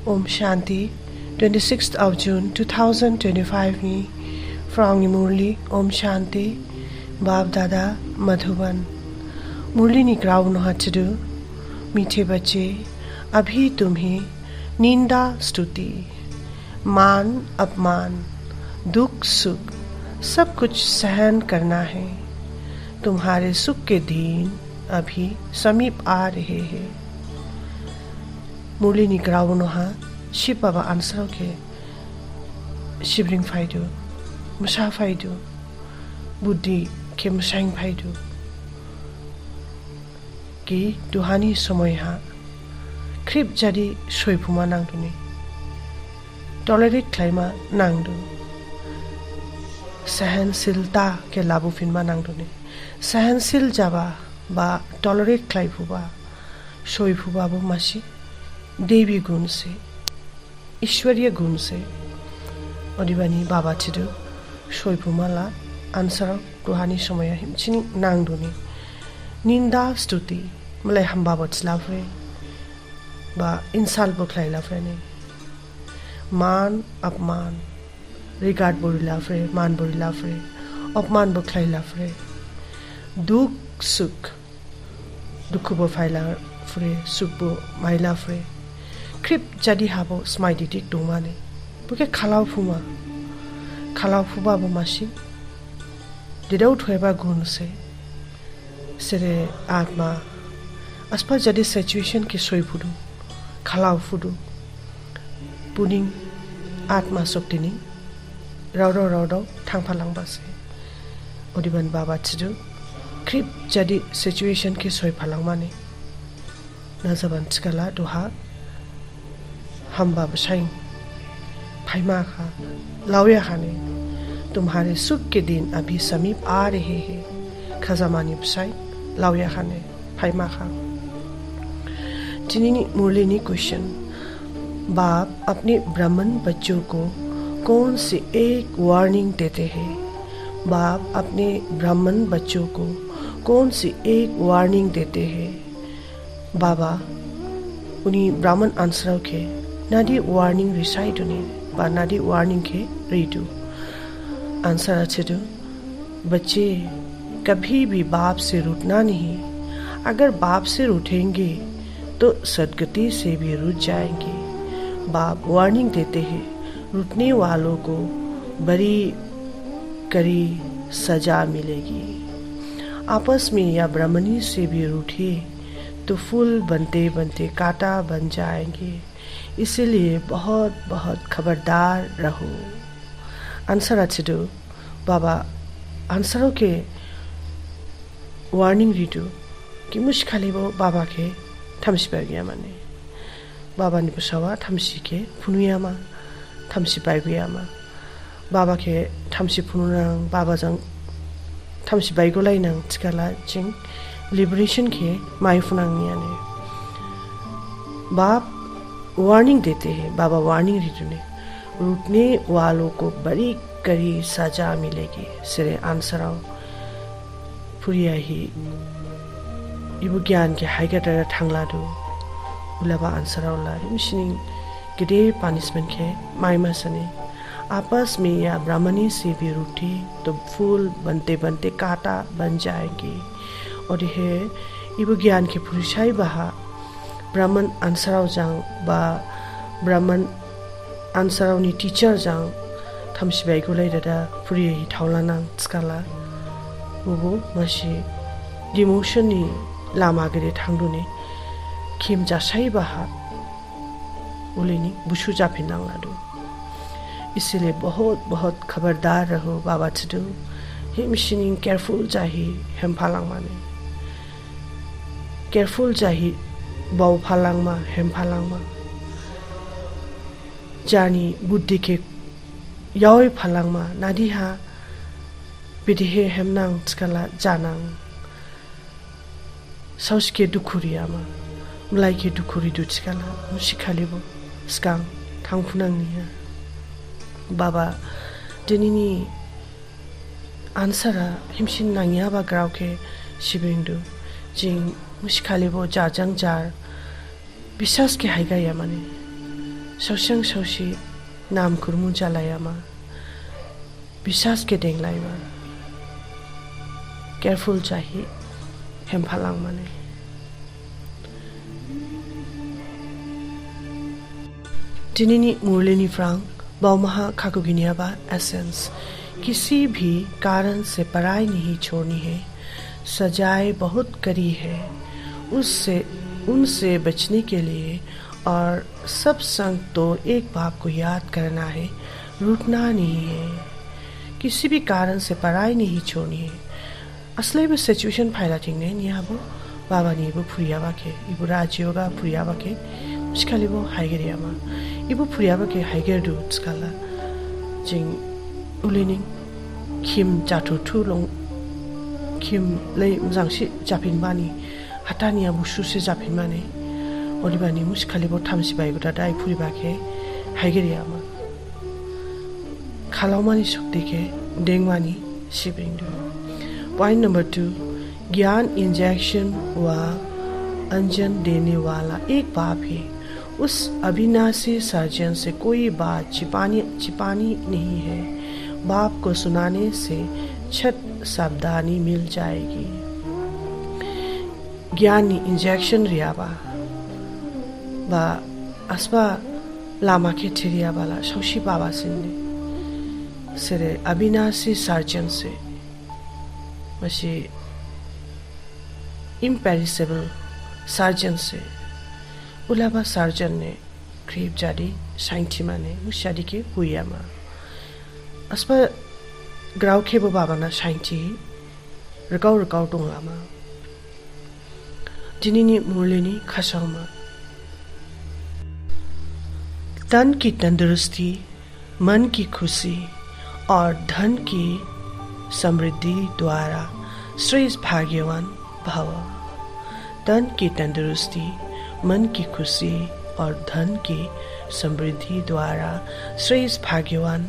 Om Shanti, 26th of June 2025 ni from Murli Om Shanti, Bab Dada Madhuban. मुरली ने ground हटू मीठे बच्चे अभी तुम्हें निंदा स्तुति मान अपमान दुख सुख सब कुछ सहन करना है। तुम्हारे सुख के दिन अभी समीप आ रहे हैं। मुरली ने ग्राउंड शिव बाबा आंसर के शिवरिंग फाइदो मुसा फाइदो बुद्धि के मुसाइंग फाइदो कि दुहानी समय क्रिप जादी सोयफुमा नांगदुनि टॉलरेट क्लाइमा नांगदु सहनशीलता के लाबुफिनमा नांगदुनि सहनशील जाबा बा टॉलरेट क्लाइफुबा सोयफुबाबो मासी देवी गुण से ईश्वरीय गुण से अदिबानी बाबा चिदु सोयफुमाला आंसर दुहानी समय हिमचिनी नांगदुनि निंदा स्तुति मलाई हम्बा बचलाफ्रे बा इंसाल बखलाइलाफ्रे ने मान अपमान रिगार्ड बोरिलाफ्रे मान बोरिलाफ्रे अपमान बखलाइलाफ्रे दुख सुख दुख बो फाइलाफ्रे सुख बो माइलाफ्रे क्रिप जादी हाबो स्माइडी टिक दोमाने बुके खालाव फुमा मासी दिदाउ थोएबा गुण से सेरे आत्मा अस्पा जादी सिचुएशन के सोई फुदु खालाव फुदु पुनिंग आत्मा शक्तिनी राव थांफालांबासे ओदिबान बाबा चिदु क्रिप जादी सिचुएशन के सोई फालांमाने नाजाबान चिकाला दुहा हम्बा बसाई फाइमा खा लाउया खाने तुम्हारे सुख के दिन अभी समीप आ रहे हैं। खजामानी बसाई लाउया खाने फाइमा खा जिनी मुरली क्वेश्चन बाप अपने ब्राह्मण बच्चों को कौन से एक वार्निंग देते हैं? बाप अपने ब्राह्मण बच्चों को कौन सी एक वार्निंग देते हैं? बाबा उन्हीं ब्राह्मण आंसर के नादी वार्निंग रिसाइडुनी बा नादी वार्निंग के रीडू आंसर अच्छे दो बच्चे कभी भी बाप से रूठना नहीं। अगर बाप से रूठेंगे तो सदगति से भी रूठ जाएंगे। बाप वार्निंग देते हैं रूठने वालों को बड़ी कड़ी सजा मिलेगी। आपस में या ब्राह्मणी से भी रूठे तो फूल बनते बनते कांटा बन जाएंगे। इसीलिए बहुत बहुत खबरदार रहो। आंसर अच्छे दो बाबा आंसरों के वार्निंग रीडू कि मुश्किल वो बाबा के थमसी पाइगया माने बाबा नि पसावा थमसी के फुनुयामा थमसी पाइगयामा बाबा के थमसी फुनुनां बाबा जंग थमसी बाइगोलाइनां चिकाला जिंग लिबरेशन के माइफुनांगियाने बाप वार्निंग देते हैं। बाबा वार्निंग रीडू ने रूठने वालों को बड़ी कड़ी सजा मिलेगी। सिरे आंसर फुरिया ही इबु ज्ञान के हाइगटर थांगलादु उलाबा आंसर ला मिशनिंग गिदे पनिशमेंट के माइमा सने आपस में या ब्राह्मणी से भी रूठी तो फूल बनते बनते कांटा बन जाएंगे। और ये इबु ज्ञान के पुरुषाई बहा ब्राह्मण आंसराव जांग बा ब्राह्मण आंसरावनी टीचर जांग थमसी बाइगुलाई दादा फुरिये ही थावलानां स्काला बुबु मासी डिमोशननि लामा गेदे थांदुने खिम जासाई बहा उलेनी बुशु जाफिननांलादु। इसलिए बहुत बहुत खबरदार रहो बाबा चिदु हिमशिनिंग केयरफुल जाही हेमफालांमाने केयरफुल जाही बाउ फालांगमा हेम फालांगमा जानी बुद्धि के यावे फालांगमा नादिहा बिदिहे हेमनां चिकाला जानां साउस के दुखुरियामा मुलाई के दुखुरि दुचिकाला मुसिखालिबो स्कां थांफुनांनिया बाबा दिनैनि आंसरा हिमसिन नांगिया बा ग्राव के शिबिंदु जिं मुसिखालिबो जाजों जार विश्वास के हाइगाया माने सौसंग सौसी नाम खुरमु जालायामा विश्वास के देंगलायमा केयरफुल चाहिए हेमफालांग माने दिनिनी मुरलीनी फ्रांग बाउमहा खाकुगिनियाबा एसेंस किसी भी कारण से पढ़ाई नहीं छोड़नी है, सजाएं बहुत कड़ी है, उनसे बचने के लिए और सब संग तो एक बाप को याद करना है, रुकना नहीं है, किसी भी कारण से पढ़ाई नहीं छोड़नी है। असली में सिचुएशन फायदा थिंगने नियाबो बाबा नीबो फुरियाबा के इबो राज्योगा फुरियाबा के मुश्किलिबो हाइगेरियामा इबो फुरियाबा के हाइगेर दुट्स काला जिंग उलिनिंग किम जाथु थुलं किम ले मजांसि जाफिनबानि हातानिया बुसुसे जाफिनमाने ओलिबानि मुश्किलिबो थामसिबायगो दादाय फुरिबाके हाइगेरियामा खालावमानि शक्ति के देंगमानि शिबिंग पॉइंट नंबर 2 ज्ञान इंजेक्शन व अंजन देने वाला एक बाप है। उस अविनाशी सर्जन से कोई बात छिपानी नहीं है। बाप को सुनाने से छत सावधानी मिल जाएगी। ज्ञानी इंजेक्शन रियाबा बा अस्पा लामा के ठिरिया वाला शौशी बाबा सिंह सिरे अविनाशी सर्जन से मशी इम्पेरिसेबल सर्जन से उलाबा सर्जन ने क्रीब जादी साइंटी माने मुशादी के हुईयामा अस्पा ग्राउ के बाबा ना साइंटी रकाउ टोंगामा दिनिनी मुरलीनी खासामा तन की तंदुरुस्ती, मन की खुशी और धन की समृद्धि द्वारा श्रेष्ठ भाग्यवान भव। तन की तंदुरुस्ती, मन की खुशी और धन की समृद्धि द्वारा श्रेष्ठ भाग्यवान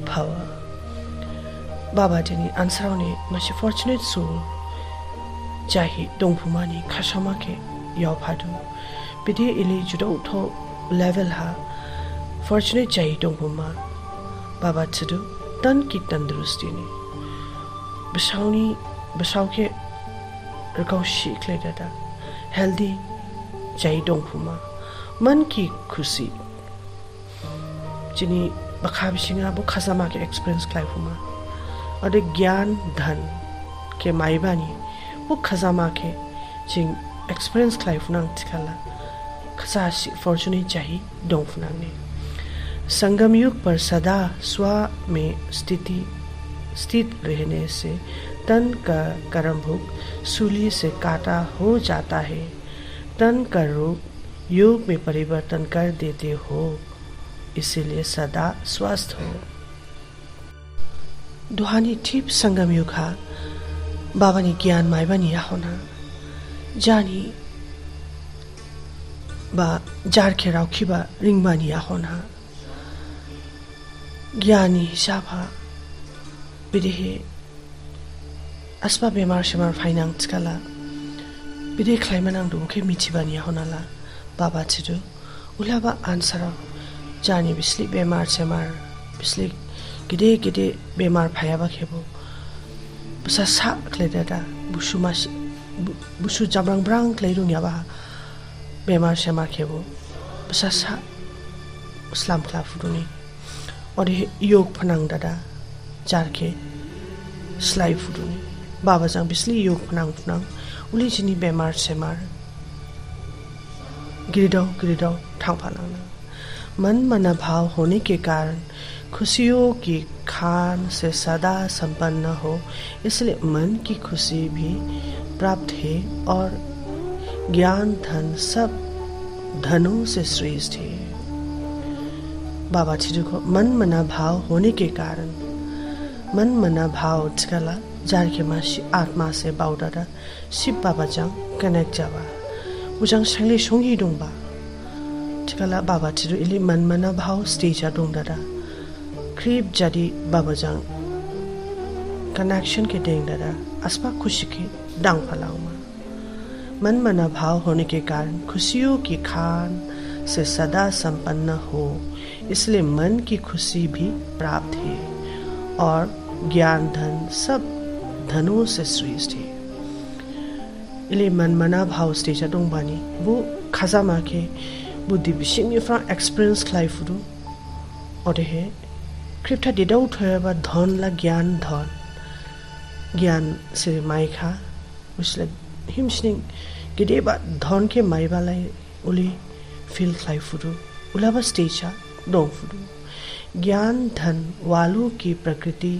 भव। बाबा दिनी आंसरावने मासे फॉर्चुनेट सोल जाहि दंफुमानी खासामा के यावफादु बिदि इली जुदौ थो लेवल हा फॉर्चुनेट जाहि दंफुमा बाबा चदु तन की तंदुरुस्ती ने बसाव के रकाउ शीख ले दादा हेल्दी जाहि दंफुमा मन की खुशी जिनी बखा बिसिंगा बो खासामा के एक्सपीरियंस क्लाइफुमा और ज्ञान धन के माइबानी वो खजामा के जिंग एक्सपीरियंस क्लाइफुना तिखाला खसासी फॉर्चुनेट जाहि दंफुना ने संगम युग पर सदा स्व में स्थित रहने से तन का कर्म भोग सूली से काटा हो जाता है। तन का रोग योग में परिवर्तन कर देते हो, इसीलिए सदा स्वस्थ हो। दुहानी ठीक संगम युग हा बाबानी ज्ञान माइबानी याहोना जानी बा जार के राउखिबा रिंगबानी याहोना ज्ञानी हिसाबा बिदेहे अस्पा बेमार शेमार फाइनांग तिकाला बिदे क्लाइमानांग दुखे मिथिबानी याहोनाला बाबा चिदु उलाबा आंसरा जानी बिस्ली बेमार शेमार बिस्ली गिदे बेमार फायाबा खेबो बुसा सा क्लेदादा बुसु जाब्रांग ब्रांग क्लेरुं याबा बेमार शेमार खेबो बुसा सा इस्लाम क्लाफुदुनी और योग फनांग दादा जारके स्लाई फुदुनी बाबा जां बिस्ली योग फनांग उली जिनी बेमार शेमार गिरिदाव थांफानांना मन मना भाव होने के कारण खुशियों की खान से सदा संपन्न हो, इसलिए मन की खुशी भी प्राप्त है और ज्ञान धन सब धनों से श्रेष्ठ है। बाबा छिजु को मन मना भाव होने के कारण मन मना भाव चला जार के मासी आत्मा से बाउदादा शिव बाबा जां कनेक्ट जावा उजां सांगले संगी दंबा चला बाबा छिजु इली मन मना भाव स्टेजा दं दादा क्रीब जादी बाबा जां कनेक्शन के देंग दादा अस्पा खुशी के डांग फलाऊमा मन मना भाव होने के कारण खुशियों की खान से सदा संपन्न हो, इसलिए मन की खुशी भी प्राप्त है और ज्ञान धन सब धनों से श्रेष्ठ है। इले मन मना भाव स्टेज दंग बानी वो खाजा माके बुद्धि बिसिंग फ्रा एक्सपीरियंस क्लाइ फुदु और है कृप्ता देदाउ थोयाबा धन ला ज्ञान धन ज्ञान से माइखा उसले हिमस्निंग गिदेबा धन के माइबालाई उली फील क्लाइ फुदु उलाबा स्टेजा दंग फुदु। ज्ञान धन वालों की प्रकृति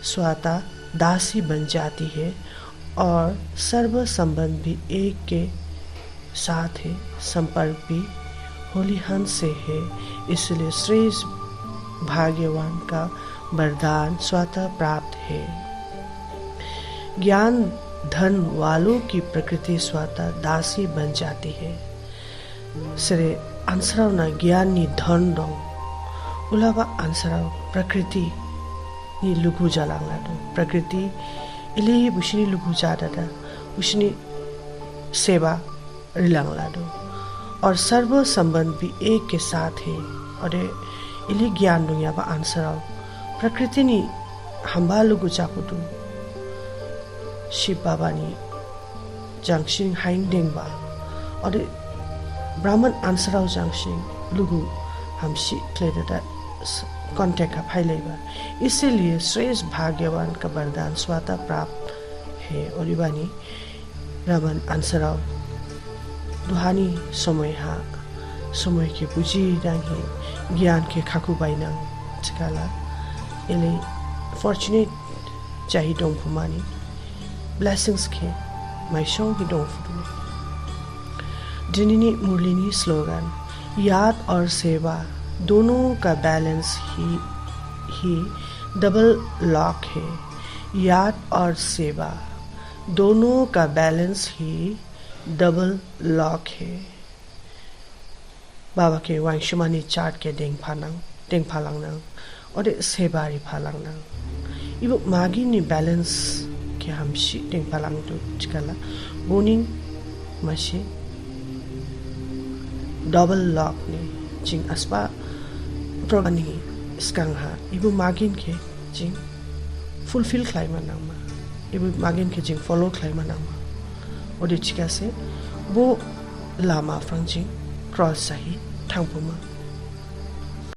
स्वाता दासी बन जाती है और सर्व संबंध भी एक के साथ है, संपर्क भी होली हंस से है, इसलिए श्रेष्ठ भाग्यवान का वरदान स्वतः प्राप्त है। ज्ञान धन वालों की प्रकृति स्वतः दासी बन जाती है। श्री आंसराव ना ज्ञान नि धन दो उलावा आंसराव प्रकृति नि लुगु जलांगा दो प्रकृति इले बुशनी लुगु जादा बुशनी सेवा रिलांगला दो और सर्व संबंध भी एक के साथ है और इले ज्ञान दो याबा आंसराव प्रकृति नि हम्बा लुगु जाकुदु शिव बाबा नि जांगशिंग हाइंग देंबा और ब्राह्मण आंसराव जांगशिंग लुगु हमसी क्लेदा कॉन्टेक्ट का फाइलेगा, इसीलिए श्रेष्ठ भाग्यवान का वरदान स्वतः प्राप्त है। और इबानी रामन आंसराव दुहानी समय हा समय के बुझी दांगी ज्ञान के खाकु बाइना चिकाला इले फॉर्चुनेट चाहिए डोंग फुमानी ब्लेसिंग्स के माइशों की डोंग फुटुने जिनिनी मुरलिनी स्लोगन याद और सेवा दोनों का बैलेंस ही डबल लॉक है। याद और सेवा दोनों का बैलेंस ही डबल लॉक है। बाबा के वांशुमानी चार्ट के डेंग फालांग और सेवा री फालांग इबो मागी नि बैलेंस के हमशी डेंग फालांग तो चिकाला बोनिंग मशी डबल लॉक ने जिंग अस्पा प्रोग्रानी स्कंहा इबु मागिन के जिंग फुलफिल क्लाइमा नामा इबु मागिन के जिंग फॉलो क्लाइमा नामा और चिका से वो लामा फ्रंग जिंग क्रॉस सही थांगपुमा